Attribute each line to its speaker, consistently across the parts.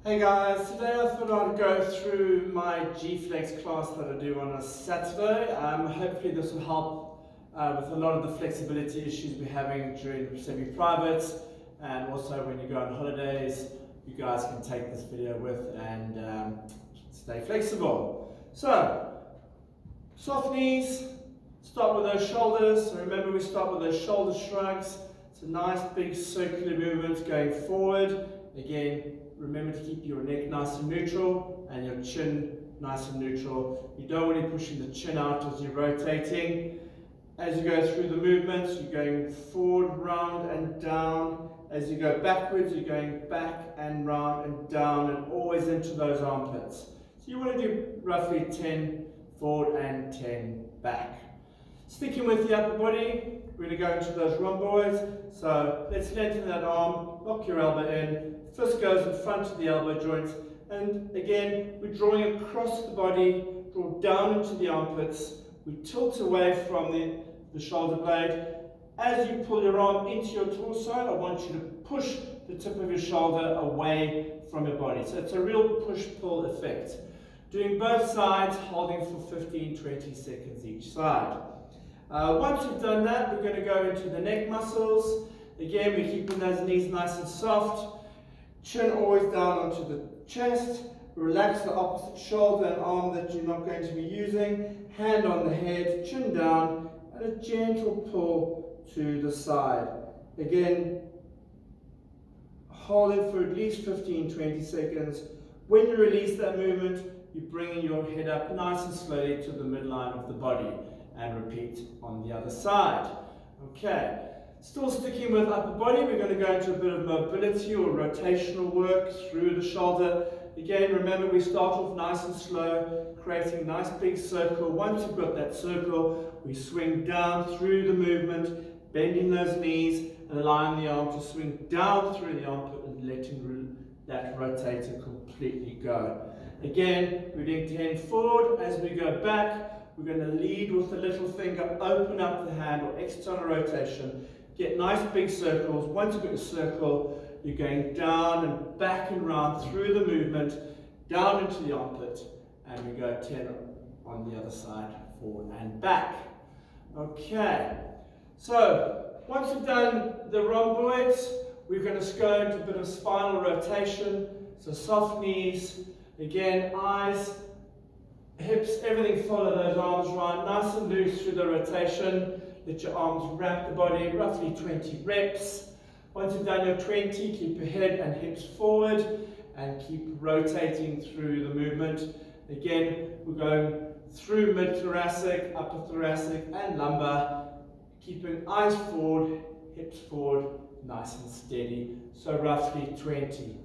Speaker 1: Hey guys, today I thought I'd go through my G-Flex class that I do on a Saturday. Hopefully this will help with a lot of the flexibility issues we're having during the semi-privates, and also when you go on holidays, you guys can take this video with and stay flexible. So, soft knees, start with those shoulders. So remember, we start with those shoulder shrugs. It's a nice big circular movement going forward. Again, remember to keep your neck nice and neutral and your chin nice and neutral. You don't want to be pushing the chin out as you're rotating. As you go through the movements, you're going forward, round and down. As you go backwards, you're going back and round and down and always into those armpits. So you want to do roughly 10 forward and 10 back. Sticking with the upper body, we're going to go into those rhomboids. So let's lengthen that arm, lock your elbow in. Fist goes in front of the elbow joint, and again we're drawing across the body, draw down into the armpits, we tilt away from the shoulder blade. As you pull your arm into your torso, I want you to push the tip of your shoulder away from your body. So it's a real push-pull effect. Doing both sides, holding for 15-20 seconds each side. Once you've done that, we're going to go into the neck muscles. Again, we're keeping those knees nice and soft. Chin always down onto the chest. Relax the opposite shoulder and arm that you're not going to be using. Hand on the head, chin down, and a gentle pull to the side. Again, hold it for at least 15-20 seconds. When you release that movement, you're bringing your head up nice and slowly to the midline of the body. And repeat on the other side. Okay. Still sticking with upper body, we're going to go into a bit of mobility or rotational work through the shoulder. Again, remember we start off nice and slow, creating a nice big circle. Once you've got that circle, we swing down through the movement, bending those knees and allowing the arm to swing down through the armpit and letting that rotator completely go. Again, we're doing 10 forward. As we go back, we're going to lead with the little finger, open up the hand or external rotation. Get nice big circles. Once you've got a circle, you're going down and back and round through the movement, down into the armpit, and we go 10 on the other side, forward and back. Okay, so once we've done the rhomboids, we're going to go into a bit of spinal rotation. So soft knees, again, eyes, hips, everything follow those arms around, nice and loose through the rotation. Let your arms wrap the body, roughly 20 reps. Once you've done your 20, keep your head and hips forward and keep rotating through the movement. Again, we're going through mid-thoracic, upper thoracic and lumbar, keeping eyes forward, hips forward, nice and steady. So roughly 20.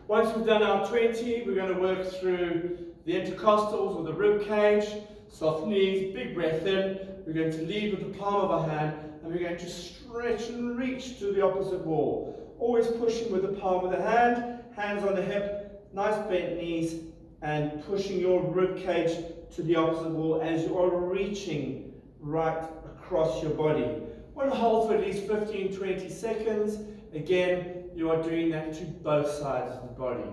Speaker 1: Once we've done our 20, we're going to work through the intercostals or the rib cage, soft knees, big breath in. We're going to lead with the palm of our hand and we're going to stretch and reach to the opposite wall. Always pushing with the palm of the hand, hands on the hip, nice bent knees, and pushing your rib cage to the opposite wall as you are reaching right across your body. Want to hold for at least 15-20 seconds. Again, you are doing that to both sides of the body.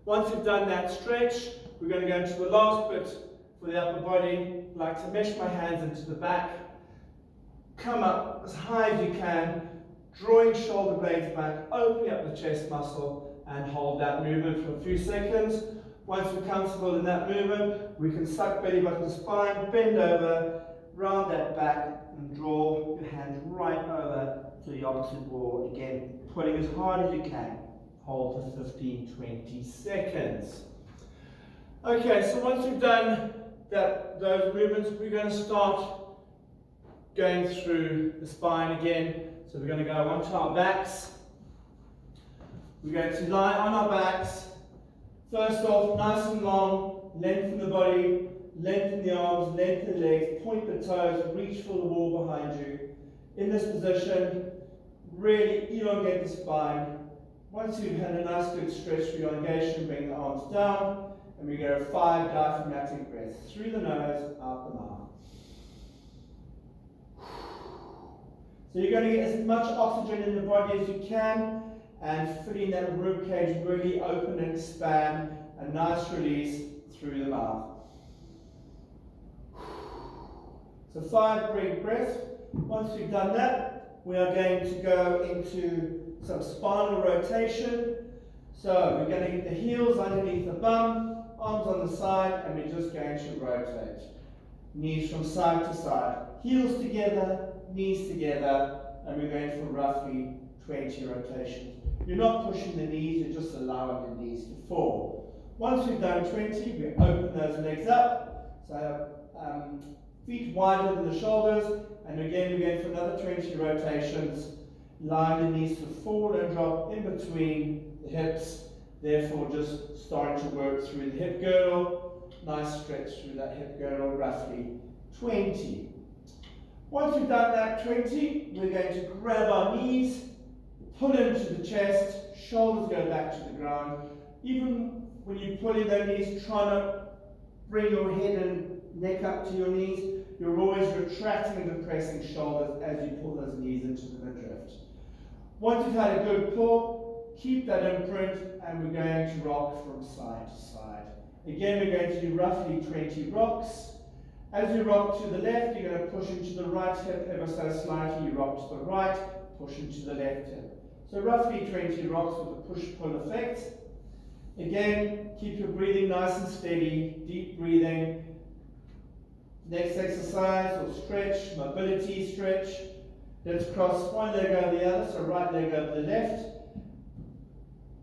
Speaker 1: Once you've done that stretch, we're going to go into the last bit for the upper body. I like to mesh my hands into the back, come up as high as you can, drawing shoulder blades back, opening up the chest muscle, and hold that movement for a few seconds. Once we're comfortable in that movement, we can suck belly button spine, bend over, round that back, and draw your hands right over to the opposite wall. Again, pulling as hard as you can. Hold for 15-20 seconds. Okay, so once we've done those movements, we're going to start going through the spine again. So we're going to go onto our backs. We're going to lie on our backs. First off, nice and long, lengthen the body, lengthen the arms, lengthen the legs, point the toes, reach for the wall behind you. In this position, really elongate the spine. Once you've had a nice good stretch for your elongation, bring the arms down. And we go 5 diaphragmatic breaths. Through the nose, out the mouth. So you're going to get as much oxygen in the body as you can. and feeling that rib cage really open and expand. A nice release through the mouth. So 5 big breaths. Once we've done that, we are going to go into some spinal rotation. So we're going to get the heels underneath the bum, arms on the side, and we're just going to rotate. Knees from side to side. Heels together, knees together, and we're going for roughly 20 rotations. You're not pushing the knees, you're just allowing the knees to fall. Once we've done 20, we open those legs up. So feet wider than the shoulders, and again we're going for another 20 rotations, allowing the knees to fall and drop in between the hips, therefore just starting to work through the hip girdle. Nice stretch through that hip girdle, roughly 20. Once we've done that 20, we're going to grab our knees, pull into the chest, shoulders go back to the ground. Even when you pull in those knees, try to bring your head and neck up to your knees. You're always retracting and depressing shoulders as you pull those knees into the midriff. Once you've had a good pull, keep that imprint, and we're going to rock from side to side. Again, we're going to do roughly 20 rocks. As you rock to the left, you're going to push into the right hip ever so slightly. You rock to the right, push into the left hip. So roughly 20 rocks with a push-pull effect. Again, keep your breathing nice and steady, deep breathing. Next exercise or stretch, mobility stretch. Let's cross one leg over the other, so right leg over the left.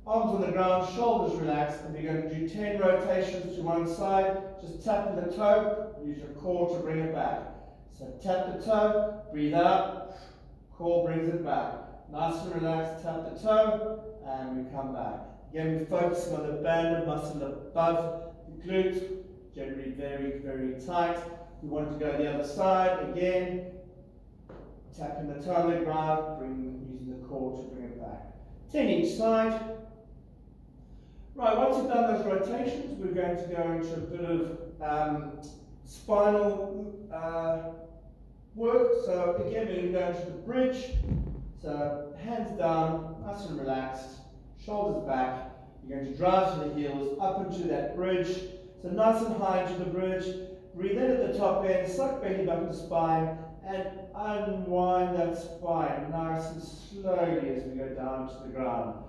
Speaker 1: Arms on the ground, shoulders relaxed, and we're going to do 10 rotations to one side. Just tap the toe, use your core to bring it back. So tap the toe, breathe out, core brings it back. Nice and relaxed, tap the toe, and we come back. Again, we're focusing on the band of muscle above the glute, generally very, very tight. We want to go the other side, again, tapping the toe on the ground, using the core to bring it back. 10 each side. Right, once you've done those rotations, we're going to go into a bit of spinal work. So again, we're going to go into the bridge. So hands down, nice and relaxed, shoulders back. You're going to drive to the heels, up into that bridge. So nice and high into the bridge. Breathe in at the top end, suck belly button to spine, and unwind that spine nice and slowly as we go down to the ground.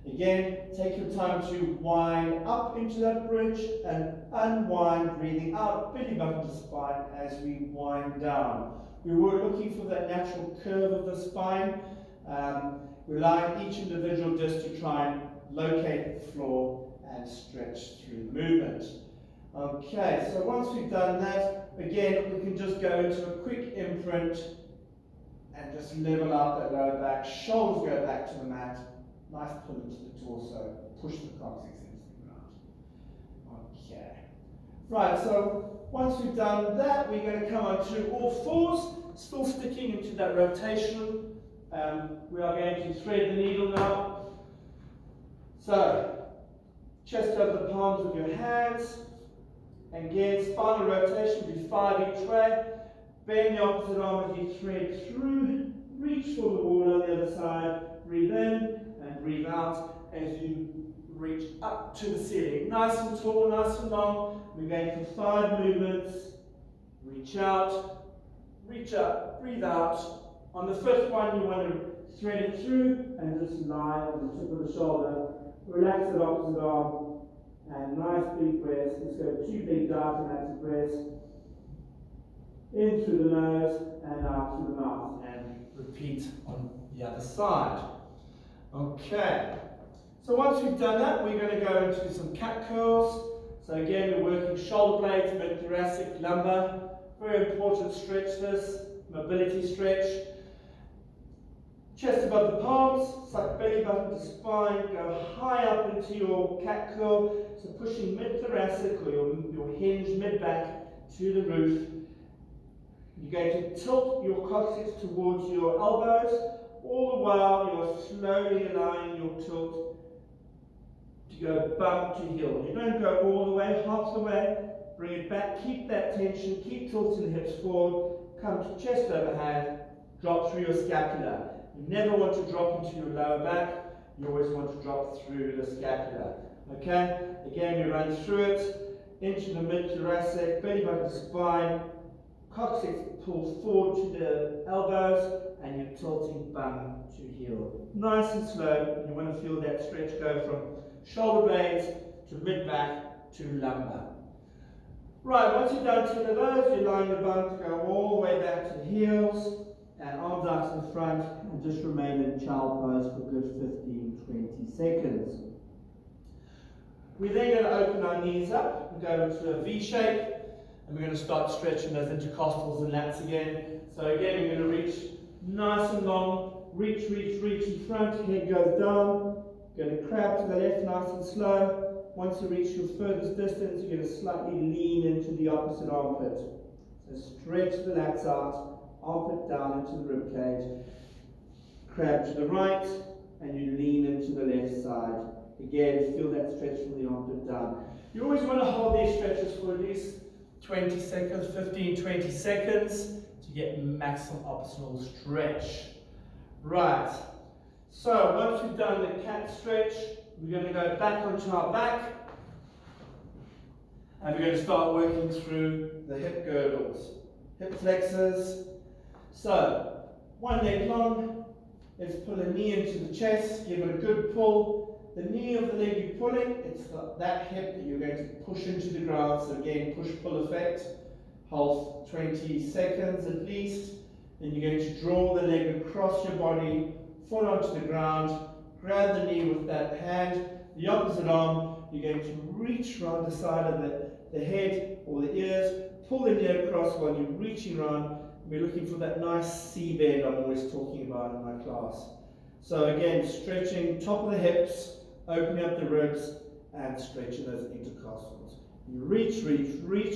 Speaker 1: Again, take your time to wind up into that bridge and unwind, breathing out, belly button to spine as we wind down. We were looking for that natural curve of the spine. We're allowing each individual disc to try and locate the floor and stretch through the movement. Okay, so once we've done that, again, we can just go into a quick imprint and just level out that lower back. Shoulders go back to the mat. Nice pull into the torso. Push the coccyx into the ground. Okay. Right, so once we've done that, we're going to come onto all fours, still sticking into that rotation. We are going to thread the needle now. So, chest over the palms of your hands. Again, spinal rotation, do 5 each way. Bend the opposite arm as you thread through. Reach for the wall on the other side. Breathe in and breathe out as you reach up to the ceiling. Nice and tall, nice and long. We're going for 5 movements. Reach out, reach up, breathe out. On the 5th one, you want to thread it through and just lie on the tip of the shoulder. Relax that opposite arm. And nice big breaths. Let's go 2 big diaphragmatic breaths. In through the nose and out through the mouth. And repeat on the other side. Okay. So once we've done that, we're going to go into some cat curls. So again, we're working shoulder blades, mid-thoracic, lumbar. Very important stretch this. Mobility stretch. Chest above the palms, suck belly button to spine, go high up into your cat curl, so pushing mid-thoracic or your hinge mid-back to the roof. You're going to tilt your coccyx towards your elbows, all the while you're slowly allowing your tilt to go bum to heel. You don't go all the way, half the way, bring it back, keep that tension, keep tilting the hips forward, come to chest over hand, drop through your scapula. You never want to drop into your lower back. you always want to drop through the scapula. Okay? Again, you run through it, into the mid-thoracic, belly button spine, coccyx pull forward to the elbows, and you're tilting bum to heel. Nice and slow, and you want to feel that stretch go from shoulder blades to mid-back to lumbar. Right, once you've done 10 of those, you're allowing your bum to go all the way back to the heels, and arms out to the front, and just remain in child pose for a good 15-20 seconds. We're then going to open our knees up and go into a V shape, and we're going to start stretching those intercostals and lats again. So again, we're going to reach nice and long, reach in front, head goes down, going to crab to the left nice and slow. Once you reach your furthest distance, you're going to slightly lean into the opposite armpit. So stretch the lats out, armpit down into the rib cage, crab to the right, and you lean into the left side. Again, feel that stretch from the armpit down. You always want to hold these stretches for at least 20 seconds, 15-20 seconds to get maximum optimal stretch. Right, so once we've done the cat stretch, we're going to go back onto our back, and we're going to start working through the hip girdles, hip flexors. So, one leg long, let's pull a knee into the chest, give it a good pull. The knee of the leg you're pulling, it's that hip that you're going to push into the ground. So again, push-pull effect, hold 20 seconds at least. Then you're going to draw the leg across your body, foot onto the ground, grab the knee with that hand, the opposite arm, you're going to reach around the side of the head or the ears, pull the knee across while you're reaching around. We're looking for that nice C bend I'm always talking about in my class. So again, stretching top of the hips, opening up the ribs, and stretching those intercostals. You reach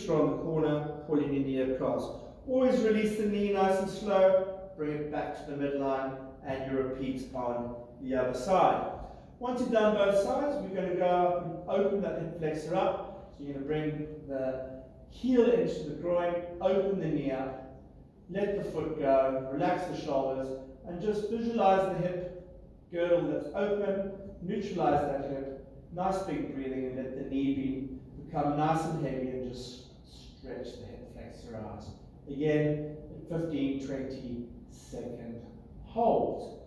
Speaker 1: around the corner, pulling your knee across. Always release the knee nice and slow, bring it back to the midline, and you repeat on the other side. Once you've done both sides, we're going to go up and open that hip flexor up. So you're going to bring the heel into the groin, open the knee up, let the foot go, relax the shoulders, and just visualize the hip girdle that's open, neutralize that hip, nice big breathing, and let the knee become nice and heavy, and just stretch the hip flexor out. Again, 15-20 second hold.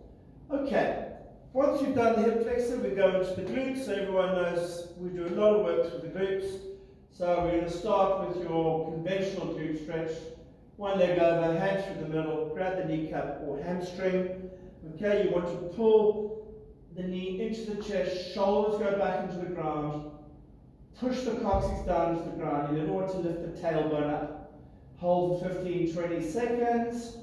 Speaker 1: Okay, once you've done the hip flexor, we go into the glutes. So everyone knows we do a lot of work with the glutes. So we're going to start with your conventional glute stretch. One leg over, hand through the middle, grab the kneecap or hamstring. Okay, you want to pull the knee into the chest, shoulders go back into the ground, push the coccyx down into the ground. You then want to lift the tailbone up. Hold for 15-20 seconds,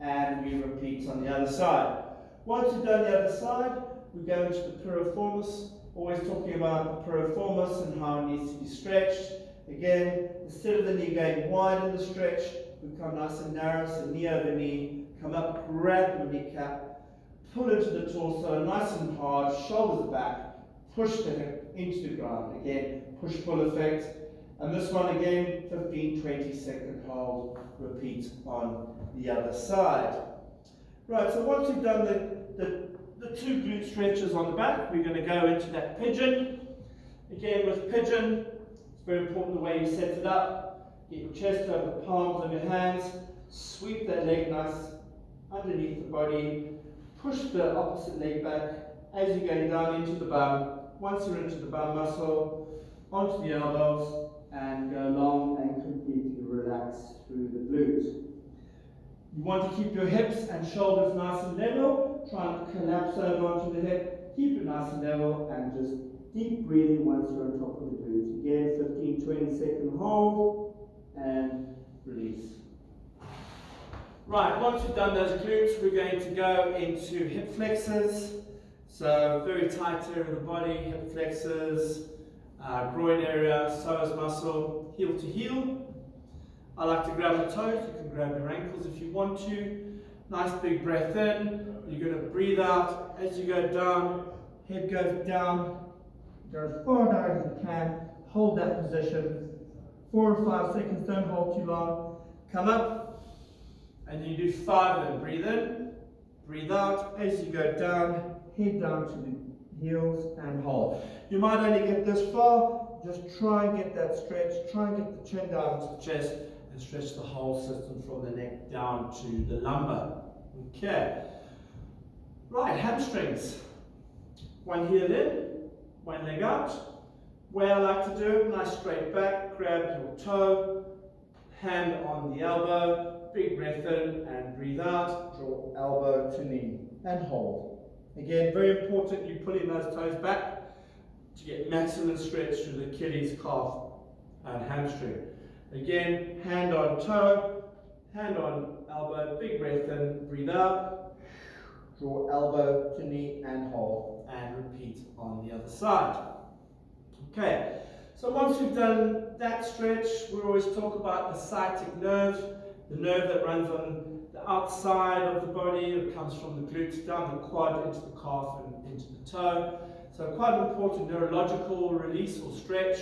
Speaker 1: and we repeat on the other side. Once we've done the other side, we go into the piriformis, always talking about the piriformis and how it needs to be stretched. Again, instead of the knee going wide in the stretch, we come nice and narrow, so knee over knee, come up, grab the kneecap, pull into the torso, nice and hard, shoulders back, push the hip into the ground. Again, push-pull effect. And this one again, 15-20 second hold, repeat on the other side. Right, so once you've done the two glute stretches on the back, we're going to go into that pigeon. Again, with pigeon, it's very important the way you set it up. Get your chest over the palms of your hands, sweep that leg nice underneath the body, push the opposite leg back as you're going down into the bum. Once you're into the bum muscle, onto the elbows, and go long and completely relax through the glutes. You want to keep your hips and shoulders nice and level. Try and collapse over onto the hip. Keep it nice and level, and just deep breathing once you're on top of the glutes. Again, 15-20 second hold and release. Right, once we've done those glutes, we're going to go into hip flexors. So very tight area of the body, hip flexors. Groin area, psoas muscle, heel to heel. I like to grab the toes. You can grab your ankles if you want to. Nice big breath in. You're going to breathe out as you go down. Head goes down. Go as far down as you can. Hold that position. 4 or 5 seconds. Don't hold too long. Come up. And you do 5 of them. Breathe in. Breathe out as you go down. head down to the heels and hold. You might only get this far, just try and get that stretch, try and get the chin down to the chest and stretch the whole system from the neck down to the lumbar. Okay. Right, hamstrings. One heel in, one leg out. Way I like to do it, nice straight back, grab your toe, hand on the elbow, big breath in and breathe out, draw elbow to knee and hold. Again, very important you pulling those toes back to get maximum stretch through the Achilles, calf and hamstring. Again, hand on toe, hand on elbow, big breath in, breathe out, draw elbow to knee and hold, and repeat on the other side. Okay, so once we've done that stretch, we always talk about the sciatic nerve, the nerve that runs on the outside of the body. It comes from the glutes down the quad into the calf and into the toe. So quite an important neurological release or stretch.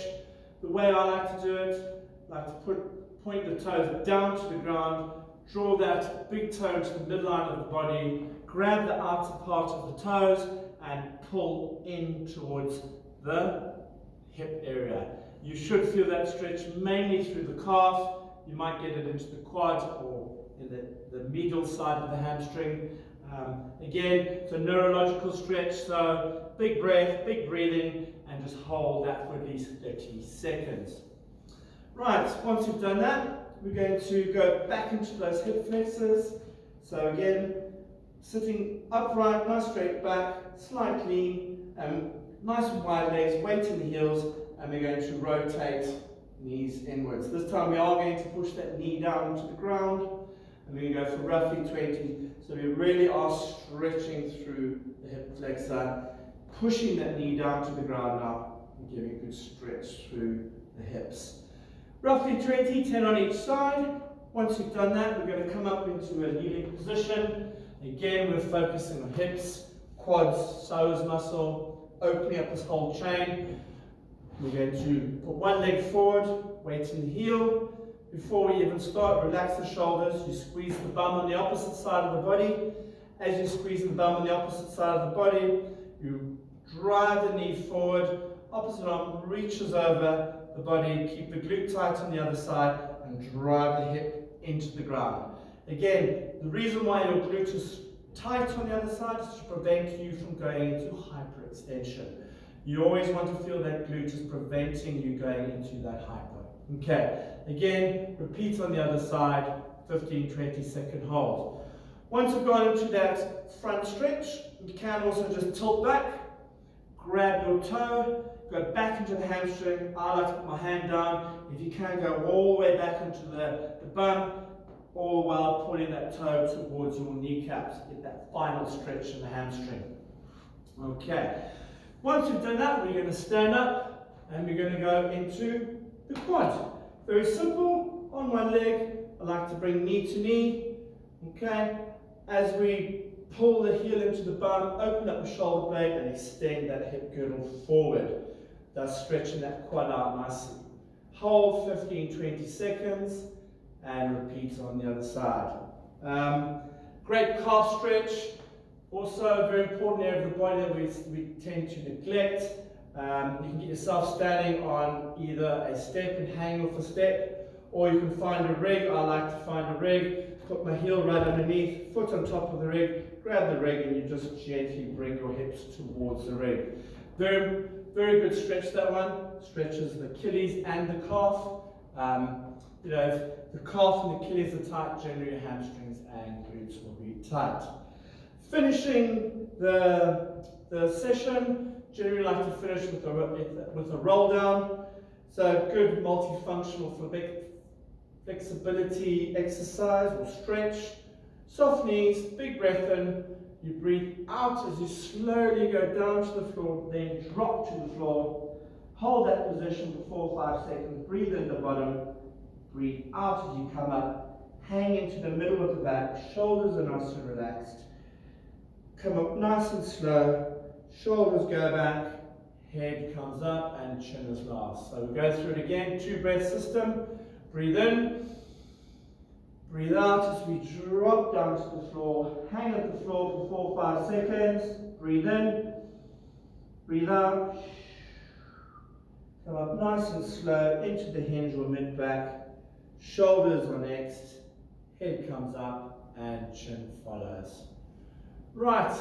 Speaker 1: The way I like to do it, I like to point the toes down to the ground, draw that big toe to the midline of the body, grab the outer part of the toes and pull in towards the hip area. You should feel that stretch mainly through the calf. You might get it into the quad or in the medial side of the hamstring. Again, it's a neurological stretch, so big breath, big breathing, and just hold that for at least 30 seconds. Right, once you've done that, we're going to go back into those hip flexors. So again, sitting upright, nice straight back, slight lean, nice and wide legs, weight in the heels, and we're going to rotate knees inwards. This time we are going to push that knee down to the ground, and we're going to go for roughly 20. So we really are stretching through the hip flexor, pushing that knee down to the ground now, and giving a good stretch through the hips. Roughly 20, 10 on each side. Once you've done that, we're going to come up into a kneeling position. Again, we're focusing on hips, quads, psoas muscle, opening up this whole chain. We're going to put one leg forward, weight in the heel. Before we even start, relax the shoulders. You squeeze the bum on the opposite side of the body. As you squeeze the bum on the opposite side of the body, you drive the knee forward. Opposite arm reaches over the body. Keep the glute tight on the other side and drive the hip into the ground. Again, the reason why your glute is tight on the other side is to prevent you from going into hyperextension. You always want to feel that glute is preventing you going into that hyper. Okay, again, repeat on the other side, 15-20 second hold. Once you've gone into that front stretch, you can also just tilt back, grab your toe, go back into the hamstring. I like to put my hand down. If you can, go all the way back into the bum, all while pulling that toe towards your kneecaps. Get that final stretch in the hamstring. Okay. Once you've done that, we're going to stand up and we're going to go into the quad. Very simple. On one leg, I like to bring knee to knee. Okay. As we pull the heel into the bum, open up the shoulder blade and extend that hip girdle forward, thus stretching that quad out nicely. Hold 15-20 seconds and repeat on the other side. Great calf stretch. Also a very important area of the body that we tend to neglect. You can get yourself standing on either a step and hang off a step, or you can find a rig. I like to find a rig, put my heel right underneath, foot on top of the rig, grab the rig, and you just gently bring your hips towards the rig. Very, very good stretch, that one. Stretches the Achilles and the calf. You know, if the calf and the Achilles are tight, generally your hamstrings and glutes will be tight. Finishing the session, generally like to finish with a roll down. So good multifunctional flexibility exercise or stretch. Soft knees, big breath in. You breathe out as you slowly go down to the floor, then drop to the floor. Hold that position for 4 or 5 seconds. Breathe in the bottom. Breathe out as you come up. Hang into the middle of the back. Shoulders are nice and relaxed. Come up nice and slow. Shoulders go back. Head comes up and chin is last. So we go through it again. 2 breath system. Breathe in. Breathe out as we drop down to the floor. Hang at the floor for 4 or 5 seconds. Breathe in. Breathe out. Come up nice and slow into the hinge or mid-back. Shoulders are next. Head comes up and chin follows. Right.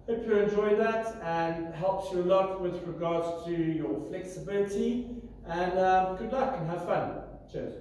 Speaker 1: Hope you enjoyed that and helps you a lot with regards to your flexibility. And good luck and have fun. Cheers.